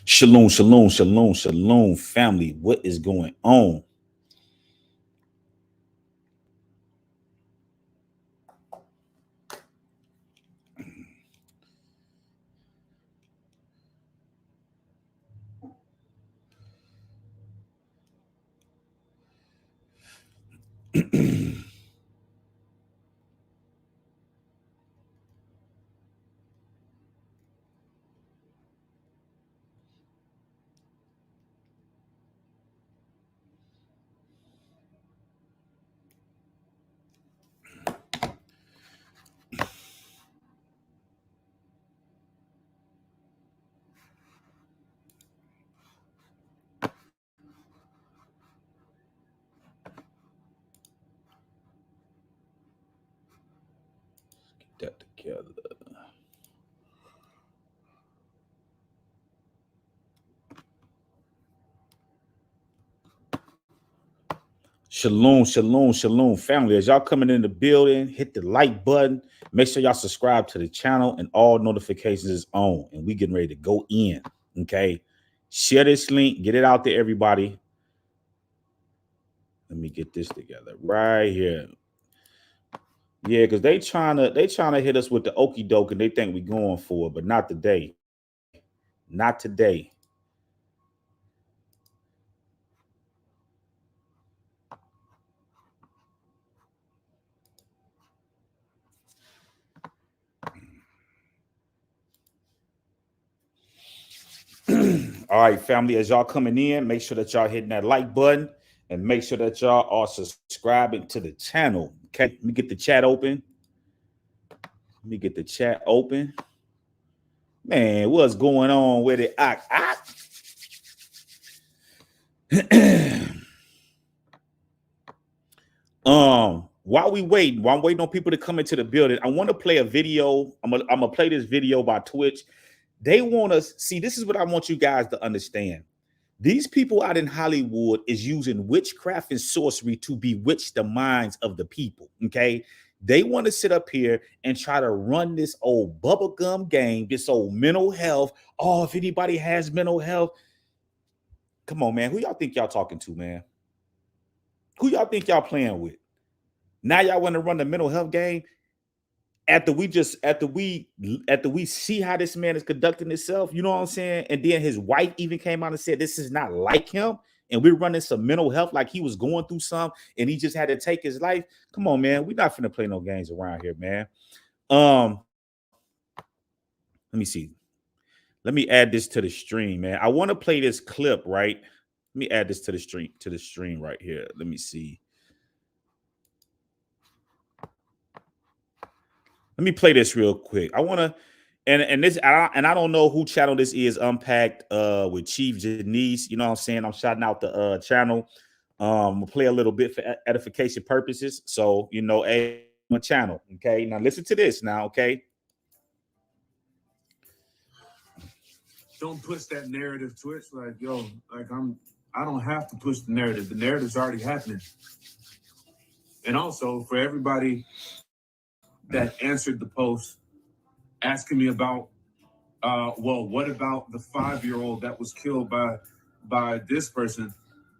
Shalom, shalom, shalom, shalom, family. What is going on? Get that together. Shalom, shalom, shalom, family. As y'all coming in the building, hit the like button. Make sure y'all subscribe to the channel and all notifications is on. And we getting ready to go in. Okay. Share this link. Get it out to everybody. Let me get this together right here. Yeah, because they trying to hit us with the okey doke and they think we going for it, but not today. Not today. All right, family, as y'all coming in, make sure that y'all hitting that like button and make sure that y'all are subscribing to the channel. Okay, let me get the chat open. Man, what's going on with it? While I'm waiting on people to come into the building, I want to play a video. I'm gonna play this video by Twitch. They want us see. This is what I want you guys to understand. These people out in Hollywood is using witchcraft and sorcery to bewitch the minds of the people. Okay. They want to sit up here and try to run this old bubblegum game, this old mental health. Oh, if anybody has mental health, come on, man. Who y'all think y'all talking to, man? Who y'all think y'all playing with? Now y'all want to run the mental health game after we see how this man is conducting himself, you know what I'm saying? And then his wife even came out and said this is not like him, and we're running some mental health like he was going through some, and he just had to take his life. Come on, man, we're not finna play no games around here, man. Let me see. Let me add this to the stream, man. I want to play this clip, right? Let me add this to the stream right here. Let me see. Let me play this real quick. I want to, and I don't know who channel this is. Unpacked with Chief Janice. You know what I'm saying? I'm shouting out the channel. We'll play a little bit for edification purposes. So my channel. Okay, now listen to this. Now, okay. Don't push that narrative, Twitch. Like, yo, I don't have to push the narrative. The narrative's already happening. And also for everybody that answered the post asking me about, what about the 5-year-old that was killed by this person?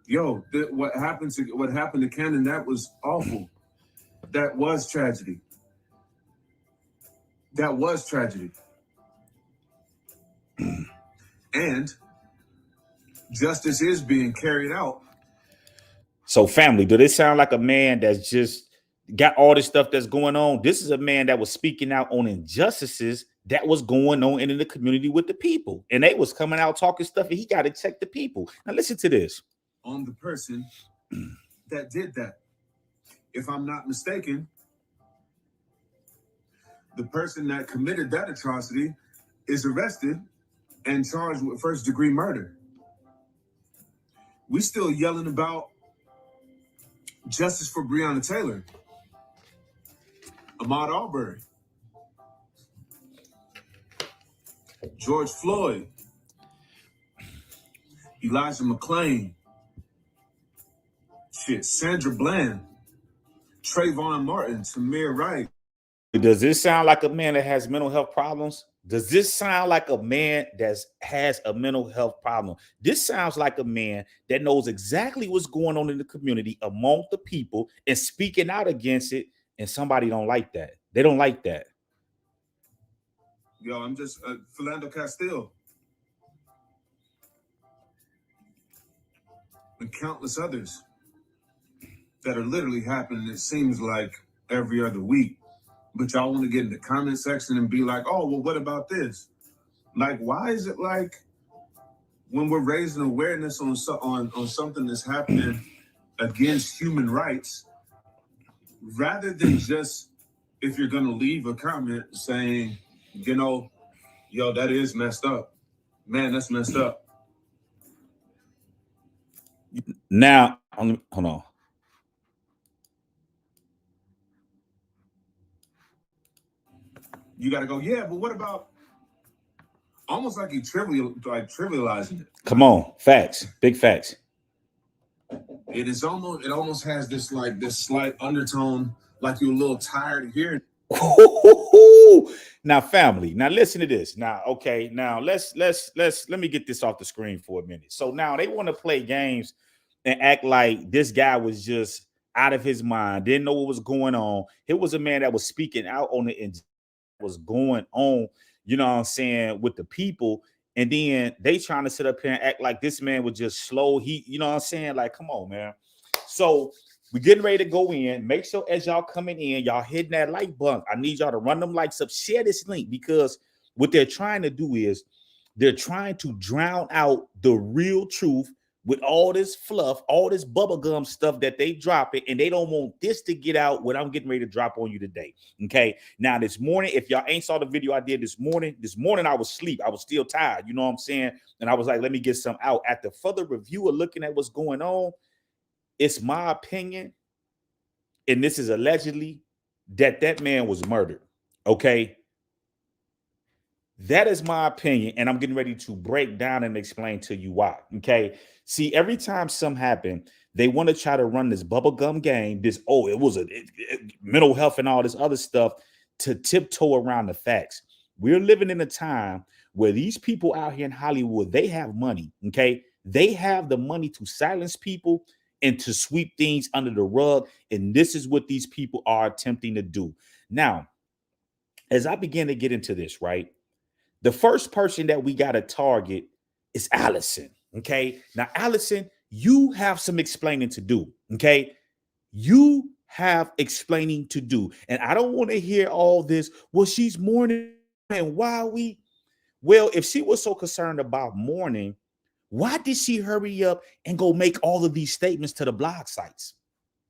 Yo, what happened to Cannon? That was awful. That was tragedy. And justice is being carried out. So, family, do this sound like a man that's just got all this stuff that's going on? This is a man that was speaking out on injustices that was going on in the community with the people. And they was coming out talking stuff, and he got to check the people. Now, listen to this. On the person that did that. If I'm not mistaken, the person that committed that atrocity is arrested and charged with first-degree murder. We still yelling about justice for Breonna Taylor, Ahmaud Arbery, George Floyd, Elijah McClain, Sandra Bland, Trayvon Martin, Samir Wright. Does this sound like a man that has mental health problems? Does this sound like a man that has a mental health problem? This sounds like a man that knows exactly what's going on in the community among the people and speaking out against it. And somebody don't like that. They don't like that. Yo, I'm just Philando Castile and countless others that are literally happening. It seems like every other week. But y'all want to get in the comment section and be like, oh, well, what about this? Like, why is it like when we're raising awareness on something that's happening against human rights, rather than just, if you're going to leave a comment saying, you know, yo, that is messed up. Man, that's messed up. Now, hold on. You got to go, yeah, but what about, almost like you trivializing it. Come on, facts, big facts. It almost has this slight undertone, like you're a little tired of hearing. Now, family, now listen to this. Now, okay, now let me get this off the screen for a minute. So now they want to play games and act like this guy was just out of his mind, didn't know what was going on. It was a man that was speaking out on it and was going on, you know what I'm saying, with the people. And then they trying to sit up here and act like this man was just slow. You know what I'm saying? Like, come on, man. So we're getting ready to go in. Make sure as y'all coming in, y'all hitting that like button. I need y'all to run them likes up, share this link, because what they're trying to do is they're trying to drown out the real truth with all this fluff, all this bubblegum stuff that they drop it, and they don't want this to get out what I'm getting ready to drop on you today. Okay. Now, this morning, if y'all ain't saw the video I did this morning I was asleep. I was still tired. You know what I'm saying? And I was like, let me get some out. After further review of looking at what's going on, it's my opinion, and this is allegedly, that man was murdered. Okay. That is my opinion, and I'm getting ready to break down and explain to you why. Okay. See, every time something happened, they want to try to run this bubblegum game, it was mental health and all this other stuff to tiptoe around the facts. We're living in a time where these people out here in Hollywood, they have money. Okay. They have the money to silence people and to sweep things under the rug. And this is what these people are attempting to do. Now, as I begin to get into this, right? The first person that we got to target is Allison. Okay. Now, Allison, you have some explaining to do. Okay. You have explaining to do. And I don't want to hear all this. Well, she's mourning. And well, if she was so concerned about mourning, why did she hurry up and go make all of these statements to the blog sites?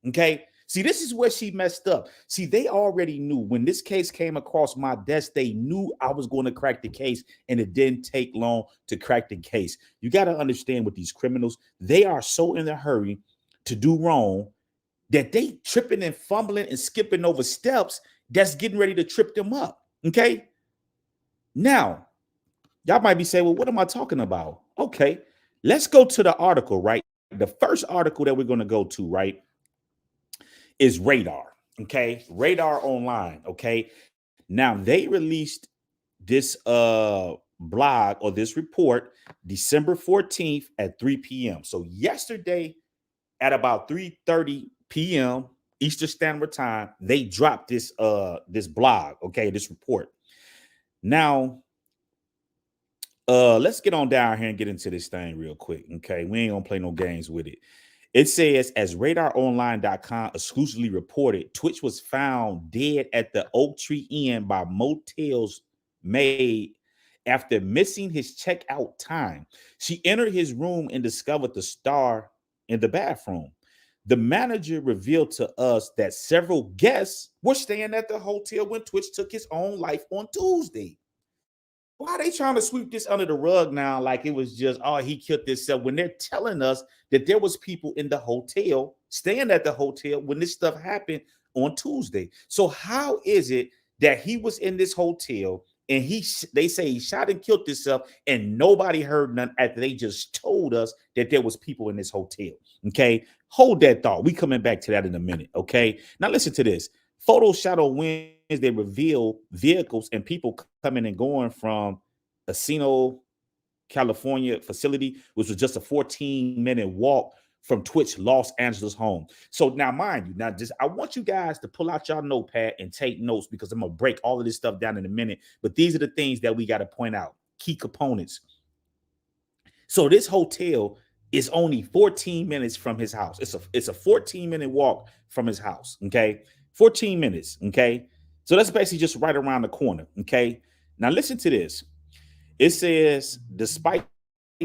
Okay. See, this is where she messed up. See, they already knew when this case came across my desk, they knew I was going to crack the case, and it didn't take long to crack the case. You got to understand with these criminals, they are so in a hurry to do wrong that they tripping and fumbling and skipping over steps that's getting ready to trip them up. Okay. Now, y'all might be saying, well, what am I talking about? Okay. Let's go to the article, right? The first article that we're going to go to, right, is Radar. Okay. Radar Online. Okay. Now they released this blog or this report December 14th at 3 p.m. So yesterday at about 3:30 p.m. Eastern Standard Time, they dropped this blog, okay, this report. Now, let's get on down here and get into this thing real quick. Okay. We ain't gonna play no games with it. It says, as RadarOnline.com exclusively reported, Twitch was found dead at the Oak Tree Inn by Motels Maid after missing his checkout time. She entered his room and discovered the star in the bathroom. The manager revealed to us that several guests were staying at the hotel when Twitch took his own life on Tuesday. Why are they trying to sweep this under the rug now like it was just, oh, he killed himself, when they're telling us that there was people in the hotel, staying at the hotel when this stuff happened on Tuesday? So how is it that he was in this hotel and they say he shot and killed himself and nobody heard none after they just told us that there was people in this hotel? Okay, hold that thought. We coming back to that in a minute. Okay, now listen to this. Photos shot on Wednesday reveal vehicles and people coming and going from Encino, California facility, which was just a 14-minute walk from Twitch Los Angeles home. So now, mind you, now just I want you guys to pull out your notepad and take notes because I'm gonna break all of this stuff down in a minute. But these are the things that we got to point out, key components. So this hotel is only 14 minutes from his house. It's a 14-minute walk from his house. Okay, 14 minutes. Okay, so that's basically just right around the corner. Okay, now listen to this. It says, despite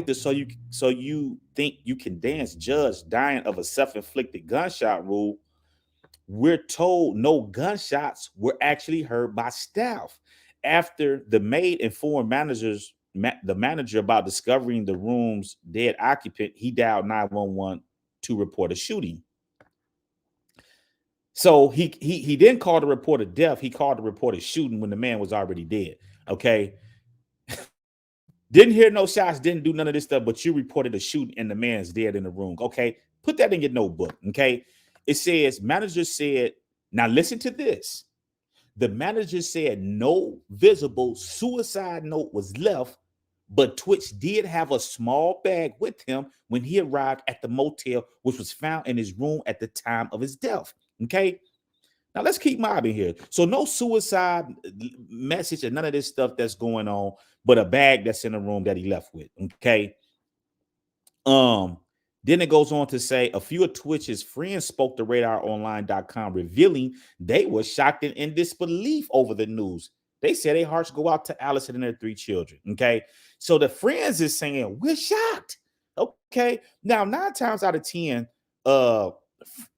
this, so you think you can dance, judge dying of a self-inflicted gunshot rule. We're told no gunshots were actually heard by staff. After the maid informed the manager about discovering the room's dead occupant, he dialed 911 to report a shooting. So he didn't call to report a death. He called to report a shooting when the man was already dead. Okay. Didn't hear no shots, didn't do none of this stuff, but you reported a shooting and the man's dead in the room. Okay. Put that in your notebook. Okay. It says, manager said, now listen to this. The manager said no visible suicide note was left, but Twitch did have a small bag with him when he arrived at the motel, which was found in his room at the time of his death. Okay. Now let's keep mobbing here. So no suicide message and none of this stuff that's going on, but a bag that's in the room that he left with. Okay. Then it goes on to say a few of Twitch's friends spoke to RadarOnline.com, revealing they were shocked and in disbelief over the news. They said their hearts go out to Allison and their 3 children. Okay. So the friends is saying, we're shocked. Okay. Now, 9 times out of 10,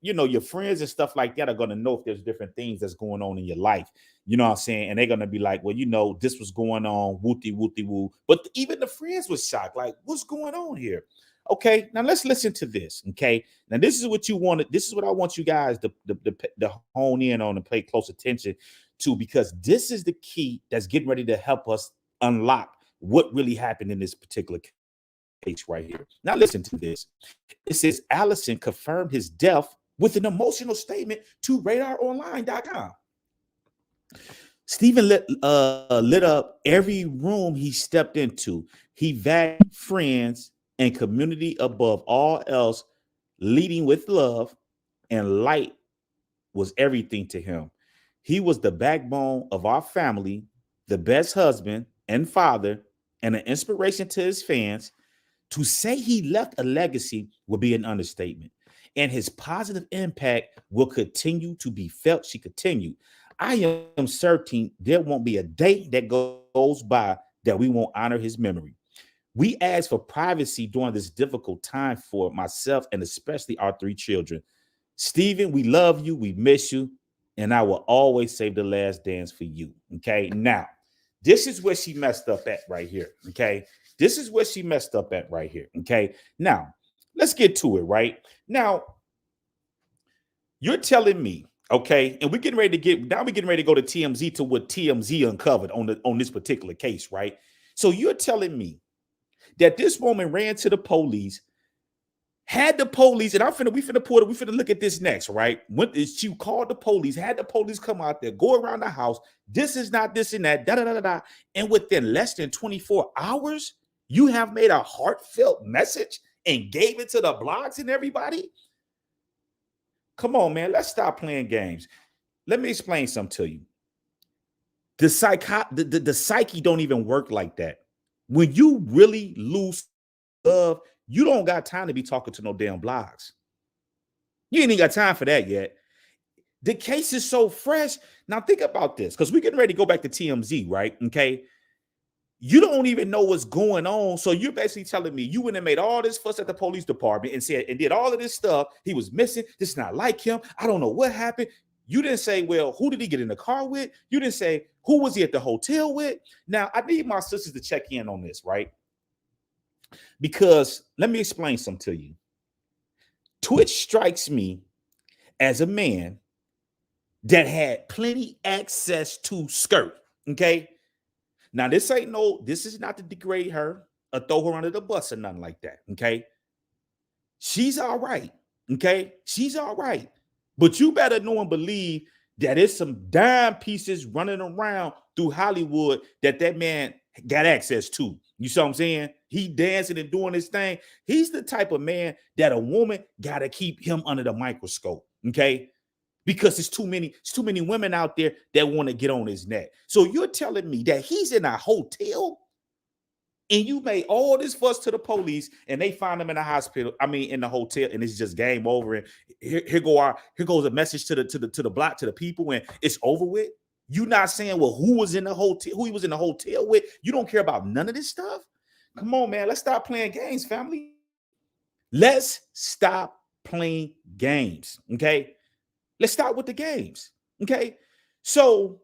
your friends and stuff like that are going to know if there's different things that's going on in your life. You know what I'm saying? And they're going to be like, well, this was going on, wooty, wooty, woo. But even the friends was shocked. Like, what's going on here? Okay, now let's listen to this. Okay, now this is what you wanted. This is what I want you guys to hone in on and pay close attention to, because this is the key that's getting ready to help us unlock what really happened in this particular case right here. Now listen to this. It says Allison confirmed his death with an emotional statement to RadarOnline.com. Stephen lit up every room he stepped into. He valued friends and community above all else, leading with love, and light was everything to him. He was the backbone of our family, the best husband and father, and an inspiration to his fans. To say he left a legacy would be an understatement, and his positive impact will continue to be felt. She continued. I am certain there won't be a day that goes by that we won't honor his memory. We ask for privacy during this difficult time for myself and especially our 3 children. Stephen, we love you. We miss you. And I will always save the last dance for you. Okay. Now, this is where she messed up at right here. Okay. This is where she messed up at right here. Okay. Now, let's get to it. Right now, you're telling me, okay, and we're getting ready to go to TMZ to what TMZ uncovered on this particular case. Right. So you're telling me that this woman ran to the police, had the police, and we finna look at this next, right? When she called the police, had the police come out there, go around the house. This is not this and that, da da da da da. And within less than 24 hours, you have made a heartfelt message and gave it to the blogs and everybody. Come on, man. Let's stop playing games. Let me explain something to you. The psyche don't even work like that. When you really lose love, you don't got time to be talking to no damn blogs. You ain't even got time for that yet. The case is so fresh. Now think about this, because we're getting ready to go back to TMZ, right? Okay. You don't even know what's going on. So you're basically telling me you went and made all this fuss at the police department and said and did all of this stuff. He was missing. This is not like him. I don't know what happened. You didn't say, well, who did he get in the car with? You didn't say, who was he at the hotel with? Now, I need my sisters to check in on this, right? Because let me explain something to you. Twitch strikes me as a man that had plenty access to skirt, okay? Now, this is not to degrade her or throw her under the bus or nothing like that, okay? She's all right, okay? She's all right. But you better know and believe that is some dime pieces running around through Hollywood that man got access to. You see what I'm saying? He dancing and doing his thing. He's the type of man that a woman got to keep him under the microscope, okay? Because there's too many women out there that want to get on his neck. So you're telling me that he's in a hotel and you made all this fuss to the police and they find him in the hospital, in the hotel, and it's just game over. And here goes a message to the block, to the people, and it's over with. You not saying, well, who was in the hotel, who he was in the hotel with? You don't care about none of this stuff? Come on, man. Let's stop playing games, family. Let's stop playing games, okay? Let's start with the games, okay? So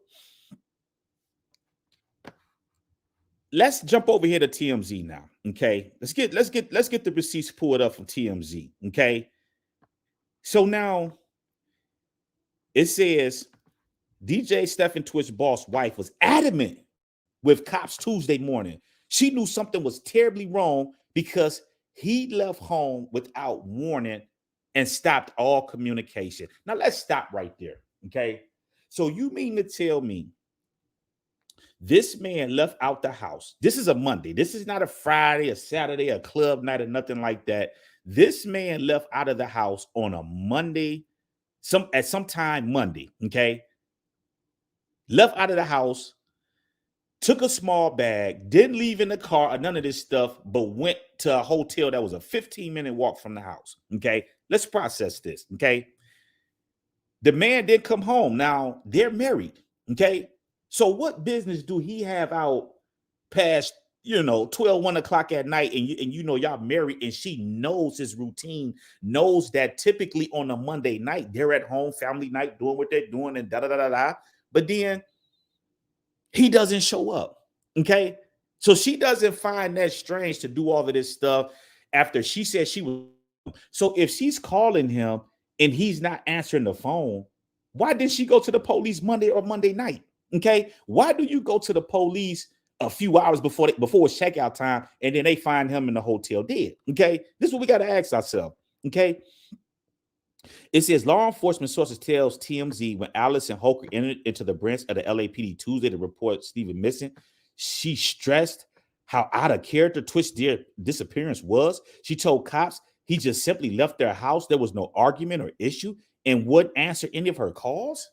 let's jump over here to TMZ now, okay? Let's get the receipts pulled up from TMZ, okay? So now it says DJ Stephen Twitch boss wife was adamant with cops Tuesday morning. She knew something was terribly wrong because he left home without warning and stopped all communication. Now let's stop right there, okay? So you mean to tell me this man left out the house? This is a Monday. This is not a Friday, a Saturday, a club night, or nothing like that. This man left out of the house on a Monday, at some time Monday, okay? Left out of the house, took a small bag, didn't leave in the car or none of this stuff, but went to a hotel that was a 15-minute walk from the house, okay? Let's process this, okay? The man didn't come home. Now, they're married, okay? So what business do he have out past, 12, 1 o'clock at night, and y'all married, and she knows his routine, knows that typically on a Monday night, they're at home, family night, doing what they're doing, and da-da-da-da-da. But then he doesn't show up, okay? So she doesn't find that strange to do all of this stuff after she said she was. So if she's calling him and he's not answering the phone, why didn't she go to the police Monday or Monday night? Okay, why do you go to the police a few hours before it's checkout time and then they find him in the hotel dead? Okay, this is what we got to ask ourselves. Okay, it says law enforcement sources tells TMZ when Allison Holker entered into the branch of the LAPD Tuesday to report Stephen missing, she stressed how out of character Twitch's disappearance was. She told cops he just simply left their house. There was no argument or issue and wouldn't answer any of her calls.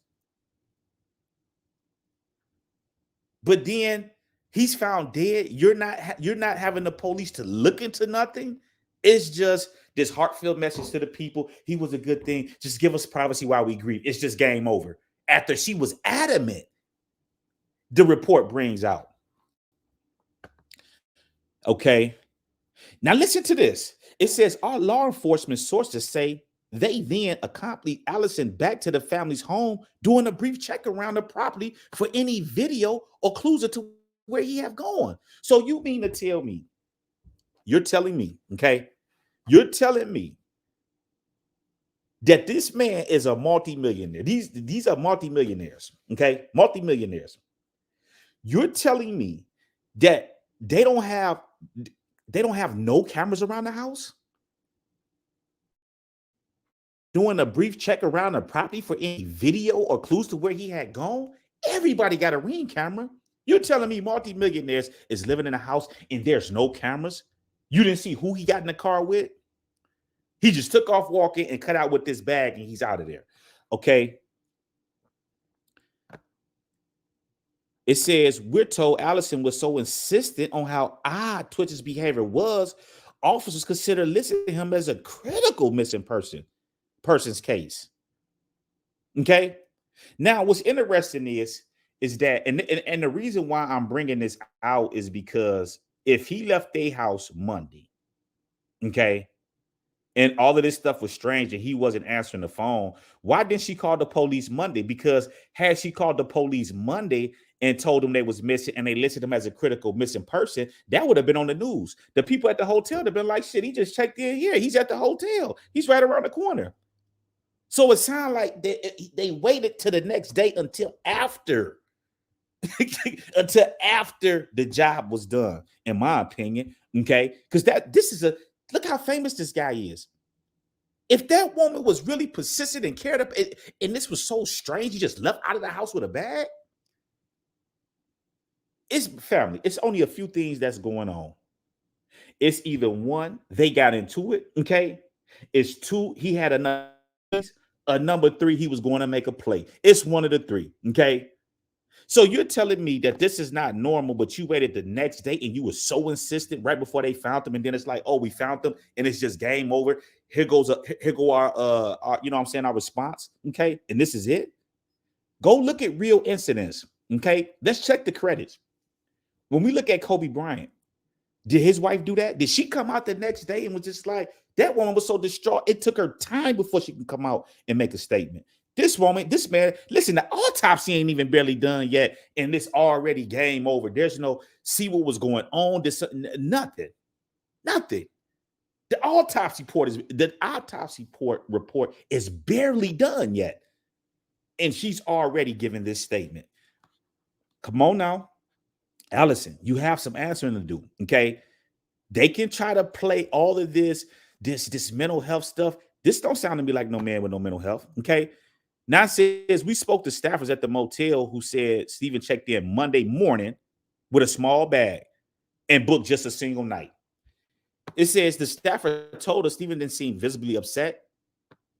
But then he's found dead. You're not having the police to look into nothing. It's just this heartfelt message to the people. He was a good thing. Just give us privacy while we grieve. It's just game over. After she was adamant, the report brings out. Okay. Now listen to this. It says our law enforcement sources say they then accompanied Allison back to the family's home, doing a brief check around the property for any video or clues to where he have gone. So you mean to tell me, you're telling me that this man is a multimillionaire. These are multimillionaires, okay? Multimillionaires. You're telling me that they don't have no cameras around the house? Doing a brief check around the property for any video or clues to where he had gone? Everybody got a Ring camera. You're telling me multimillionaires is living in a house and there's no cameras? You didn't see who he got in the car with? He just took off walking and cut out with this bag and he's out of there. Okay. It says, we're told Allison was so insistent on how odd Twitch's behavior was, officers consider listing him as a critical missing person's case. Okay. Now, what's interesting is that, and the reason why I'm bringing this out is because if he left their house Monday, okay, and all of this stuff was strange and he wasn't answering the phone, why didn't she call the police Monday? Because had she called the police Monday and told them they was missing and they listed him as a critical missing person, that would have been on the news. The people at the hotel would have been like, shit, he just checked in here. He's at the hotel. He's right around the corner. So it sounds like they waited to the next day until after the job was done, in my opinion. Okay, because this is look how famous this guy is. If that woman was really persistent and cared up, and this was so strange, you just left out of the house with a bag. It's family. It's only a few things that's going on. It's either one, they got into it. Okay. It's two, he had a number three, he was going to make a play. It's one of the three. Okay. So you're telling me that this is not normal, but you waited the next day and you were so insistent right before they found them, and then it's like, oh, we found them, and it's just game over. Here go our you know what I'm saying, our response. Okay, and this is it. Go look at real incidents. Okay, let's check the credits. When we look at Kobe Bryant, did his wife do that? Did she come out the next day and was just like, that woman was so distraught, it took her time before she can come out and make a statement? This woman, this man, listen, the autopsy ain't even barely done yet, and it's already game over. There's no see what was going on. This nothing. The autopsy report is barely done yet, and she's already given this statement. Come on now, Allison, you have some answering to do. Okay, they can try to play all of this mental health stuff. This don't sound to me like no man with no mental health. Okay. Now it says we spoke to staffers at the motel who said Stephen checked in Monday morning with a small bag and booked just a single night. It says the staffer told us Stephen didn't seem visibly upset,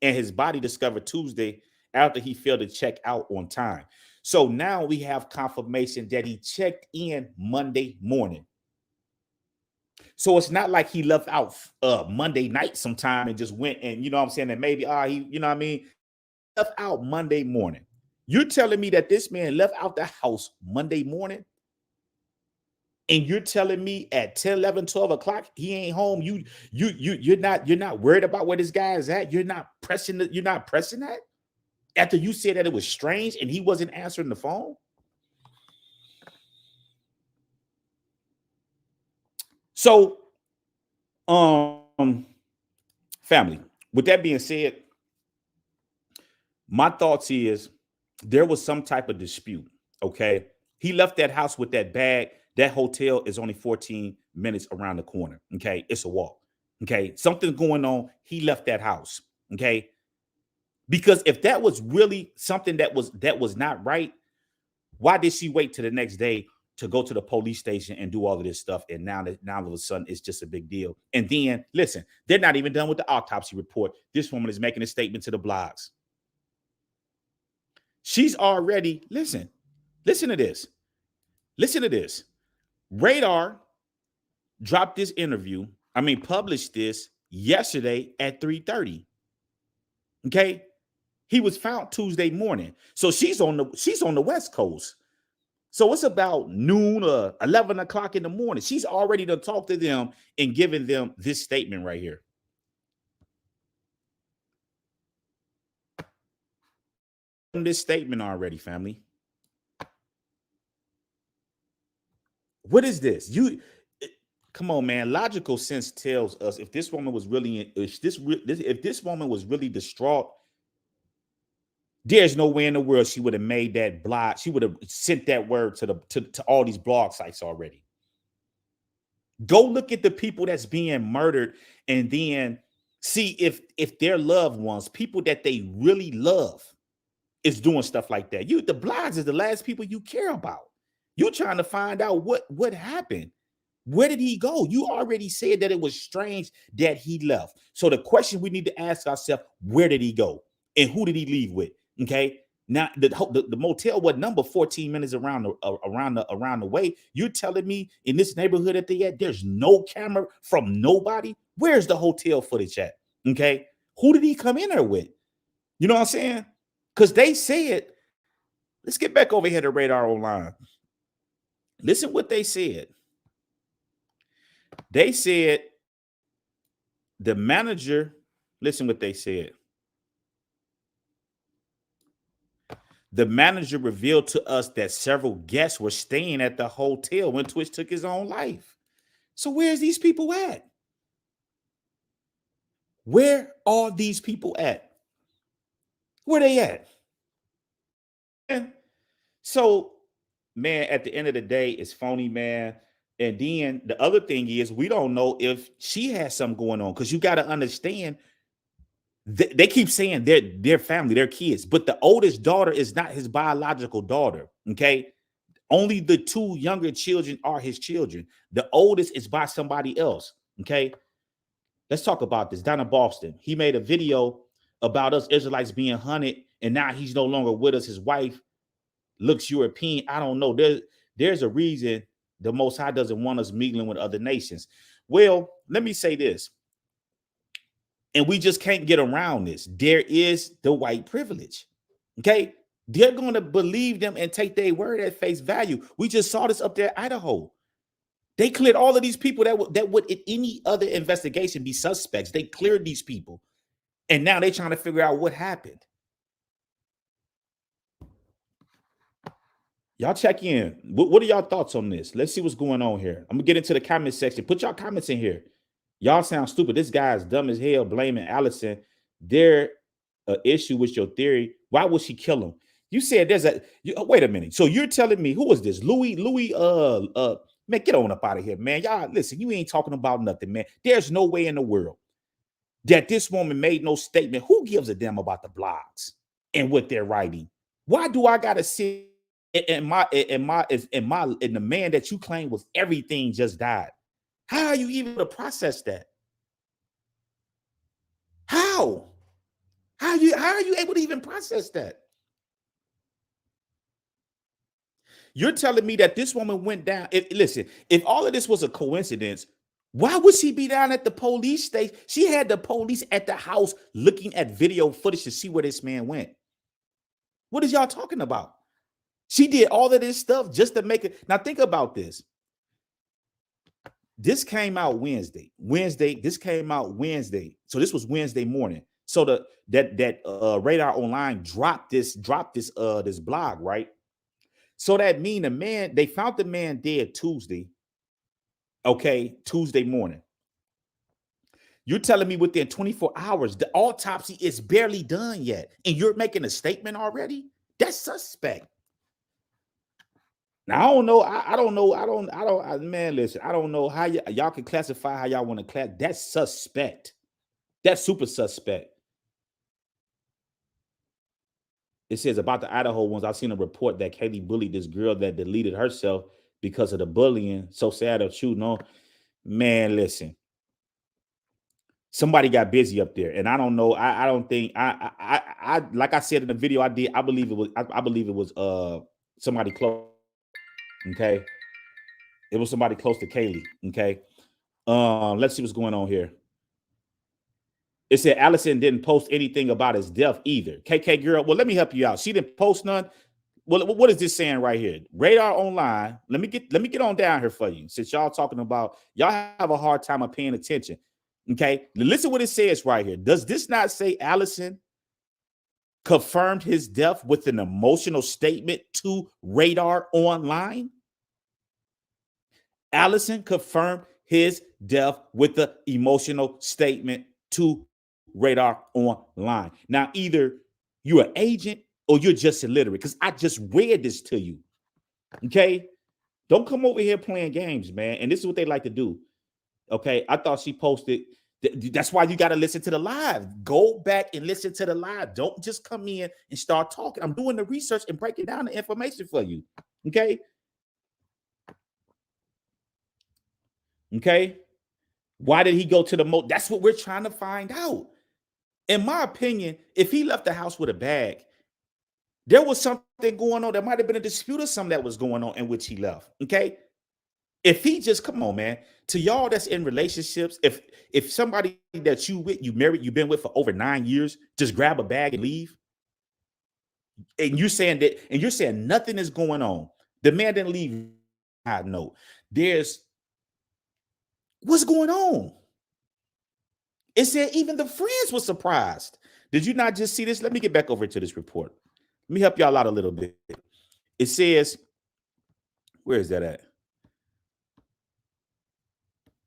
and his body discovered Tuesday after he failed to check out on time. So now we have confirmation that he checked in Monday morning. So it's not like he left out Monday night sometime and just went and, you know what I'm saying, and maybe he, you know what I mean, left out Monday morning. You're telling me that this man left out the house Monday morning, and you're telling me at 10, 11, 12 o'clock he ain't home? You're not worried about where this guy is at? You're not pressing that after you said that it was strange and he wasn't answering the phone? So, family, with that being said, my thoughts is there was some type of dispute. Okay. He left that house with that bag. That hotel is only 14 minutes around the corner. Okay. It's a walk. Okay. Something's going on. He left that house. Okay. Because if that was really something that was not right, why did she wait till the next day to go to the police station and do all of this stuff? And now all of a sudden it's just a big deal. And then listen, they're not even done with the autopsy report. This woman is making a statement to the blogs. She's already, listen to this. Listen to this. Radar published this yesterday at 3:30. Okay. He was found Tuesday morning. So she's on the West Coast. So it's about noon or 11 o'clock in the morning. She's already to talk to them and giving them this statement right here. This statement already, family. What is this? Come on, man. Logical sense tells us if this woman was really if this woman was really distraught, there's no way in the world she would have made that blog. She would have sent that word to all these blog sites already. Go look at the people that's being murdered and then see if their loved ones, people that they really love, is doing stuff like that. The blogs is the last people you care about. You're trying to find out what happened. Where did he go? You already said that it was strange that he left. So the question we need to ask ourselves, where did he go? And who did he leave with? Okay. Now the motel was number 14 minutes around the way. You're telling me in this neighborhood that they at, there's no camera from nobody? Where's the hotel footage at? Okay. Who did he come in there with? You know what I'm saying? Because they said, let's get back over here to Radar Online. Listen what they said. They said the manager, listen what they said. The manager revealed to us that several guests were staying at the hotel when Twitch took his own life. So where's these people at? Where are these people at? Where they at? And so, man, at the end of the day, it's phony, man. And then the other thing is we don't know if she has something going on, because you got to understand They keep saying their family, their kids, but the oldest daughter is not his biological daughter. Okay, only the two younger children are his children. The oldest is by somebody else. Okay, let's talk about this. Down in Boston, he made a video about us Israelites being hunted, and now he's no longer with us. His wife looks European. I don't know. There's a reason the Most High doesn't want us mingling with other nations. Well, let me say this, and we just can't get around this. There is the white privilege. Okay, they're going to believe them and take their word at face value. We just saw this up there in Idaho. They cleared all of these people that would in any other investigation be suspects. They cleared these people, and now they're trying to figure out what happened. Y'all check in. What are y'all thoughts on this? Let's see what's going on here. I'm gonna get into the comment section. Put y'all comments in here. Y'all sound stupid. This guy is dumb as hell blaming Allison. There an issue with your theory. Why would she kill him? You said there's wait a minute. So you're telling me, who was this? Louis, man, get on up out of here, man. Y'all listen, you ain't talking about nothing, man. There's no way in the world that this woman made no statement. Who gives a damn about the blogs and what they're writing? Why do I gotta sit and the man that you claim was everything just died? How are you even able to process that? How are you able to even process that? You're telling me that this woman went down. Listen, if all of this was a coincidence, why would she be down at the police station? She had the police at the house looking at video footage to see where this man went. What is y'all talking about? She did all of this stuff just to make it. Now think about this. This came out Wednesday. This came out Wednesday. So this was Wednesday morning. So that Radar Online dropped this blog, right? So that mean they found the man dead Tuesday. Okay, Tuesday morning. You're telling me within 24 hours, the autopsy is barely done yet, and you're making a statement already? That's suspect. Now, I don't know. I don't know. Man, listen, I don't know how y'all can classify how y'all want to class. That's suspect. That's super suspect. It says about the Idaho ones, I've seen a report that Kaylee bullied this girl that deleted herself because of the bullying. So sad or true. No, man, listen. Somebody got busy up there, and I don't know. I don't think I like I said in the video I did. I believe it was somebody close. Okay, it was somebody close to Kaylee. Okay, let's see what's going on here. It said Allison didn't post anything about his death either. KK girl, well, let me help you out. She didn't post none. Well, what is this saying right here? Radar Online. Let me get on down here for you. Since y'all talking about, y'all have a hard time of paying attention. Okay, listen what it says right here. Does this not say Allison confirmed his death with an emotional statement to Radar Online? Allison confirmed his death with the emotional statement to Radar Online. Now, either you're an agent or you're just illiterate, because I just read this to you. Okay, don't come over here playing games, man. And this is what they like to do. Okay, I thought she posted. That's why you got to listen to the live. Go back and listen to the live. Don't just come in and start talking. I'm doing the research and breaking down the information for you. Okay. Okay. Why did he go to the motel? That's what we're trying to find out. In my opinion, if he left the house with a bag, there was something going on. There might have been a dispute or something that was going on in which he left. Okay. If he just, come on, man, to y'all that's in relationships, if somebody that you married, you've been with for over 9 years, just grab a bag and leave, and you're saying nothing is going on. The man didn't leave. I know. What's going on? It said even the friends were surprised. Did you not just see this? Let me get back over to this report. Let me help y'all out a little bit. It says, where is that at?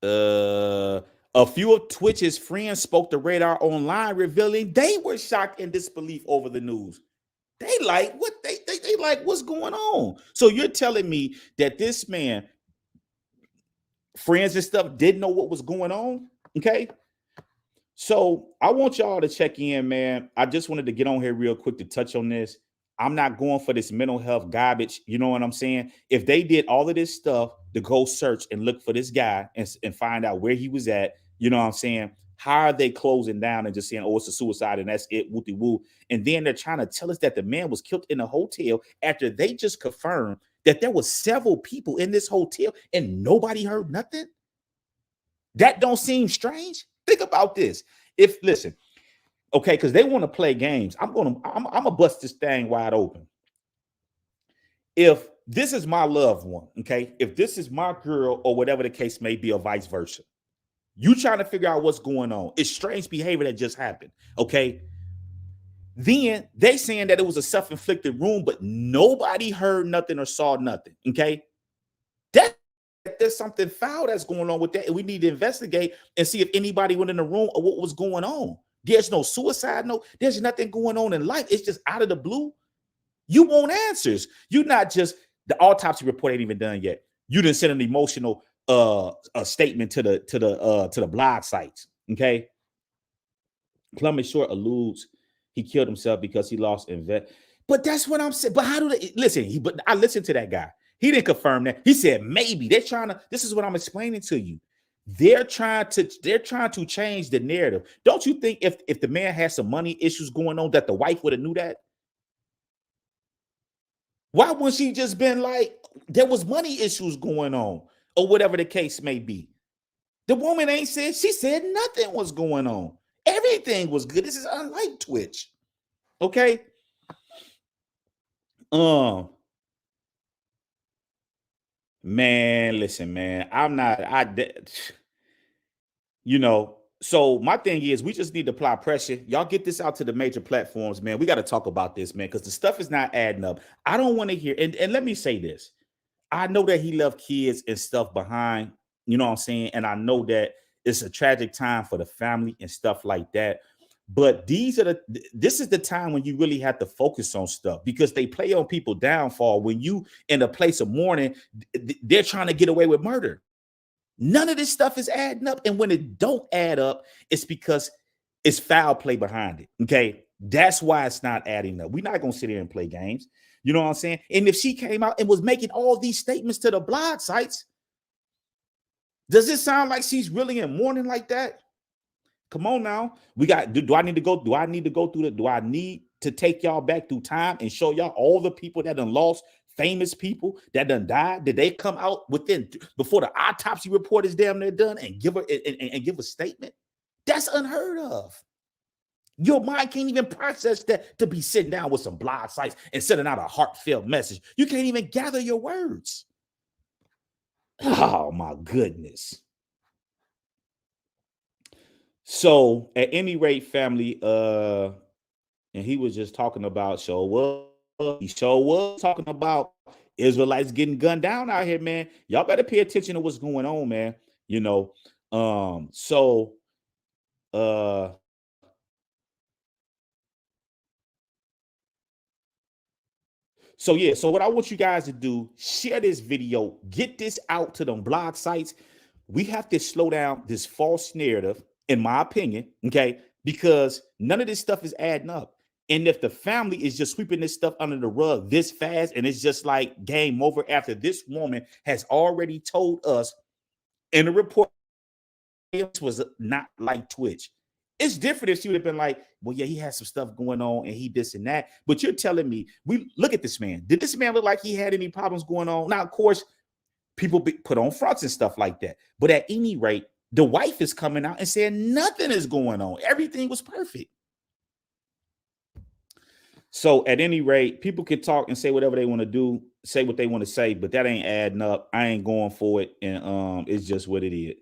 A few of Twitch's friends spoke to Radar Online, revealing they were shocked and disbelief over the news. They like what they like what's going on. So you're telling me that this man, friends and stuff, didn't know what was going on? Okay. So I want y'all to check in, man. I just wanted to get on here real quick to touch on this. I'm not going for this mental health garbage. You know what I'm saying? If they did all of this stuff to go search and look for this guy and find out where he was at, you know what I'm saying? How are they closing down and just saying, oh, it's a suicide and that's it, wooty woo? And then they're trying to tell us that the man was killed in a hotel after they just confirmed that there was several people in this hotel and nobody heard nothing. That don't seem strange. Think about this. If listen, okay, because they want to play games. I'm gonna bust this thing wide open. If this is my loved one, okay, if this is my girl or whatever the case may be, or vice versa, you trying to figure out what's going on. It's strange behavior that just happened. Okay. Then they saying that it was a self-inflicted wound, but nobody heard nothing or saw nothing. Okay. That there's something foul that's going on with that, and we need to investigate and see if anybody went in the room or what was going on. There's no suicide note. There's nothing going on in life. It's just out of the blue. You want answers. You're not just the autopsy report ain't even done yet. You didn't send an emotional a statement to the blog sites. Okay. Plummet Short alludes he killed himself because he lost invest. But that's what I'm saying. But how do they listen? But I listened to that guy. He didn't confirm that. He said maybe they're trying to. This is what I'm explaining to you. They're trying to change the narrative. Don't you think if the man had some money issues going on, that the wife would have knew that? Why wouldn't she just been like there was money issues going on or whatever the case may be? The woman ain't said. She said nothing was going on. Everything was good. This is unlike Twitch. Okay. Man, listen, man. I'm not. You know. So my thing is, we just need to apply pressure. Y'all get this out to the major platforms, man. We got to talk about this, man, because the stuff is not adding up. I don't want to hear. And let me say this. I know that he left kids and stuff behind. You know what I'm saying? And I know that it's a tragic time for the family and stuff like that. But this is the time when you really have to focus on stuff because they play on people downfall. When you in a place of mourning, they're trying to get away with murder. None of this stuff is adding up. And when it don't add up, it's because it's foul play behind it. Okay. That's why it's not adding up. We're not going to sit here and play games. You know what I'm saying? And if she came out and was making all these statements to the blog sites, does it sound like she's really in mourning like that? Come on now. We got, do I need to go through do I need to take y'all back through time and show y'all all the people that done lost, famous people that done died? Did they come out before the autopsy report is damn near done and give a statement? That's unheard of. Your mind can't even process that to be sitting down with some blog sites and sending out a heartfelt message. You can't even gather your words. Oh my goodness. So at any rate, family, and he was just talking about he was talking about Israelites getting gunned down out here, man. Y'all better pay attention to what's going on, man. You know, so yeah, so what I want you guys to do, share this video, get this out to them blog sites. We have to slow down this false narrative, in my opinion, okay? Because none of this stuff is adding up. And if the family is just sweeping this stuff under the rug this fast, and it's just like game over after this woman has already told us in a report, it was not like Twitch. It's different if she would have been like, well, yeah, he has some stuff going on and he this and that. But you're telling me, we look at this man. Did this man look like he had any problems going on? Now, of course, people put on fronts and stuff like that. But at any rate, the wife is coming out and saying nothing is going on. Everything was perfect. So at any rate, people can talk and say whatever they want to do, say what they want to say, but that ain't adding up. I ain't going for it. And it's just what it is.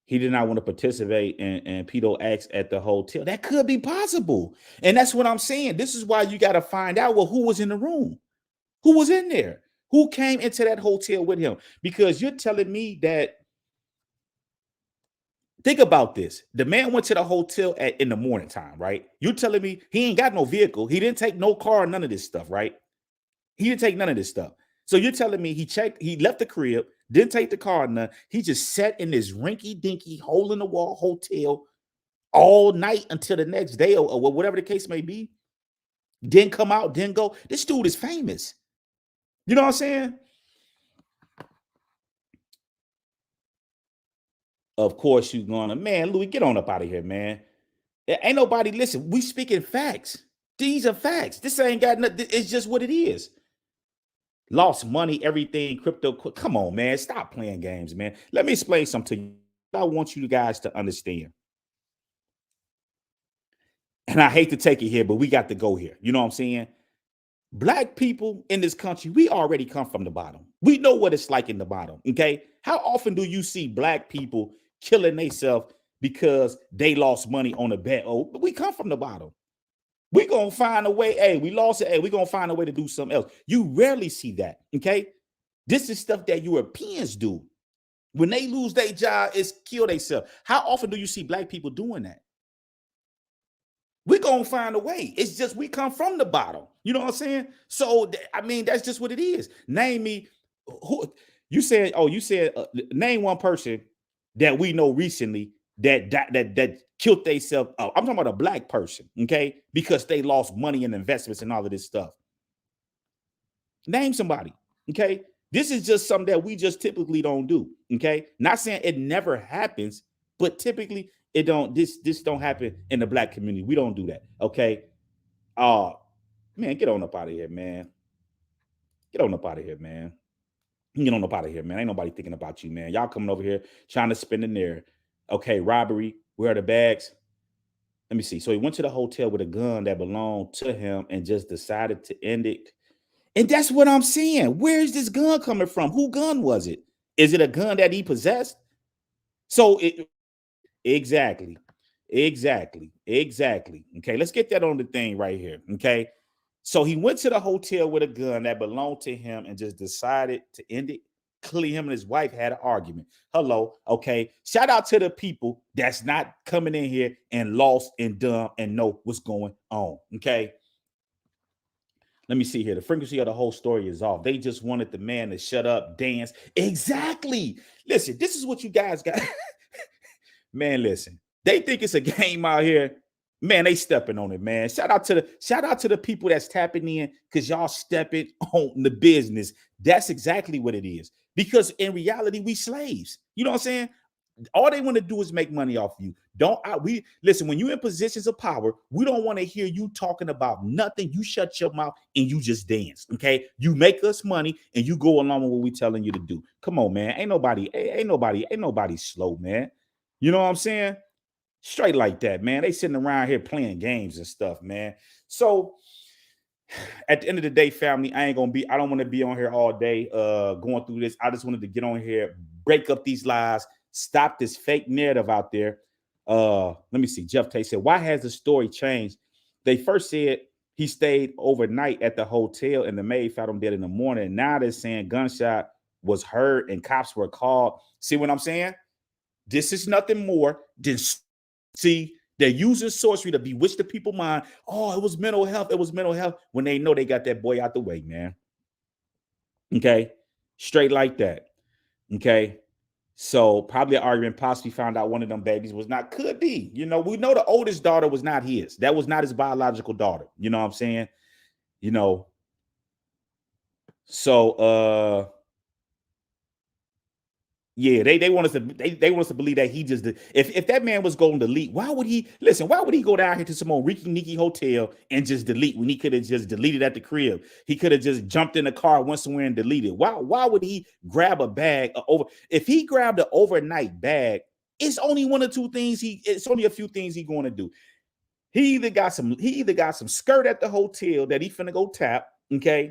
He did not want to participate in pedo acts at the hotel. That could be possible. And that's what I'm saying. This is why you got to find out, well, who was in the room? Who was in there? Who came into that hotel with him? Because you're telling me that, think about this. The man went to the hotel in the morning time, right? You're telling me he ain't got no vehicle. He didn't take no car, none of this stuff, right? He didn't take none of this stuff. So you're telling me he left the crib, Didn't take the car, none. He just sat in this rinky-dinky hole-in-the-wall hotel all night until the next day or whatever the case may be. Didn't come out, didn't go. This dude is famous. You know what I'm saying? Of course, you gonna, man, Louis, get on up out of here, man. Ain't nobody, listen, we speaking facts. These are facts. This ain't got nothing. It's just what it is. Lost money, everything, crypto. Come on, man. Stop playing games, man. Let me explain something to you. I want you guys to understand. And I hate to take it here, but we got to go here. You know what I'm saying? Black people in this country, we already come from the bottom. We know what it's like in the bottom. Okay. How often do you see black people killing themselves because they lost money on a bet? Oh, we come from the bottom. We're going to find a way. Hey, we lost it. Hey, we're going to find a way to do something else. You rarely see that. Okay. This is stuff that Europeans do. When they lose their job, it's kill themselves. How often do you see black people doing that? We're going to find a way. It's just we come from the bottom. You know what I'm saying? So, I mean, that's just what it is. Name me who you said, name one person that we know recently that killed themselves up. I'm talking about a black person, okay? Because they lost money in investments and all of this stuff. Name somebody, okay? This is just something that we just typically don't do, okay? Not saying it never happens, but typically it don't. This don't happen in the black community. We don't do that, okay? Man, get on up out of here, man. Get on up out of here, man. Get on up out of here, man. Ain't nobody thinking about you, man. Y'all coming over here trying to spend in there. Okay, robbery. Where are the bags? Let me see. So he went to the hotel with a gun that belonged to him and just decided to end it. And that's what I'm saying. Where is this gun coming from? Who gun was it? Is it a gun that he possessed? So exactly. Okay, let's get that on the thing right here. Okay. So he went to the hotel with a gun that belonged to him and just decided to end it. Clearly, him and his wife had an argument. Hello. Okay. Shout out to the people that's not coming in here and lost and dumb and know what's going on. Okay. Let me see here. The frequency of the whole story is off. They just wanted the man to shut up, dance. Exactly. Listen, this is what you guys got. Man, listen. They think it's a game out here. Man, they stepping on it, man. Shout out to the people that's tapping in because y'all stepping on the business. That's exactly what it is. Because in reality, we slaves. You know what I'm saying? All they want to do is make money off you. We listen, when you're in positions of power, we don't want to hear you talking about nothing. You shut your mouth and you just dance. Okay. You make us money and you go along with what we telling you to do. Come on, man. Ain't nobody slow, man. You know what I'm saying? Straight like that, man. They sitting around here playing games and stuff, man. So at the end of the day, family, I don't want to be on here all day going through this. I just wanted to get on here, break up these lies, stop this fake narrative out there. Let me see. Jeff Tate said, why has the story changed? They first said he stayed overnight at the hotel and the maid found him dead in the morning. Now they're saying gunshot was heard and cops were called. See what I'm saying? This is nothing more than, see, they're using sorcery to bewitch the people's mind. Oh, it was mental health. It was mental health when they know they got that boy out the way, man. Okay. Straight like that. Okay. So probably an argument, possibly found out one of them babies was not, could be. You know, we know the oldest daughter was not his. That was not his biological daughter. You know what I'm saying? You know. So yeah, they want us to they want us to believe that he just if that man was going to delete, why would he go down here to some old Riki Niki hotel and just delete when he could have just deleted at the crib? He could have just jumped in the car, went somewhere and deleted. Why would he grab a bag over? If he grabbed an overnight bag, it's only one or two things it's only a few things he's going to do. He either got some skirt at the hotel that he finna go tap, okay?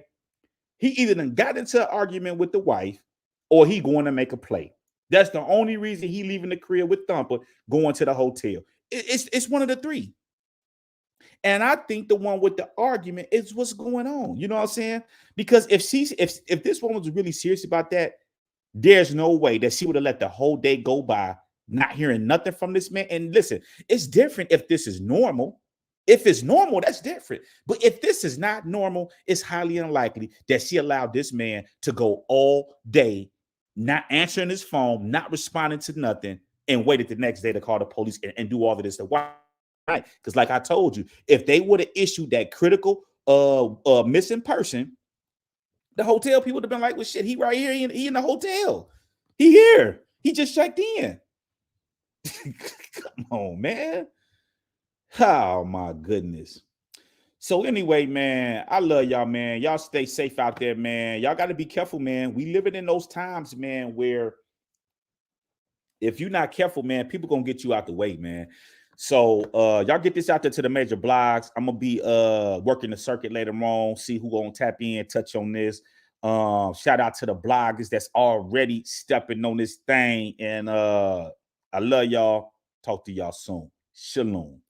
He either done got into an argument with the wife or he going to make a play. That's the only reason he leaving the crib with Thumper going to the hotel. It's one of the three. And I think the one with the argument is what's going on. You know what I'm saying? Because if this woman was really serious about that, there's no way that she would have let the whole day go by not hearing nothing from this man. And listen, it's different if this is normal. If it's normal, that's different. But if this is not normal, it's highly unlikely that she allowed this man to go all day not answering his phone, not responding to nothing, and waited the next day to call the police and do all of this. Why? Because like I told you, if they would have issued that critical missing person, the hotel people would have been like, well, shit, he right here. He in the hotel. He here. He just checked in. Come on, man. Oh, my goodness. So anyway, man, I love y'all, man. Y'all stay safe out there, man. Y'all got to be careful, man. We living in those times, man, where if you're not careful, man, people going to get you out the way, man. So y'all get this out there to the major blogs. I'm gonna be working the circuit later on, see who gonna tap in, touch on this. Shout out to the bloggers that's already stepping on this thing. And I love y'all. Talk to y'all soon. Shalom.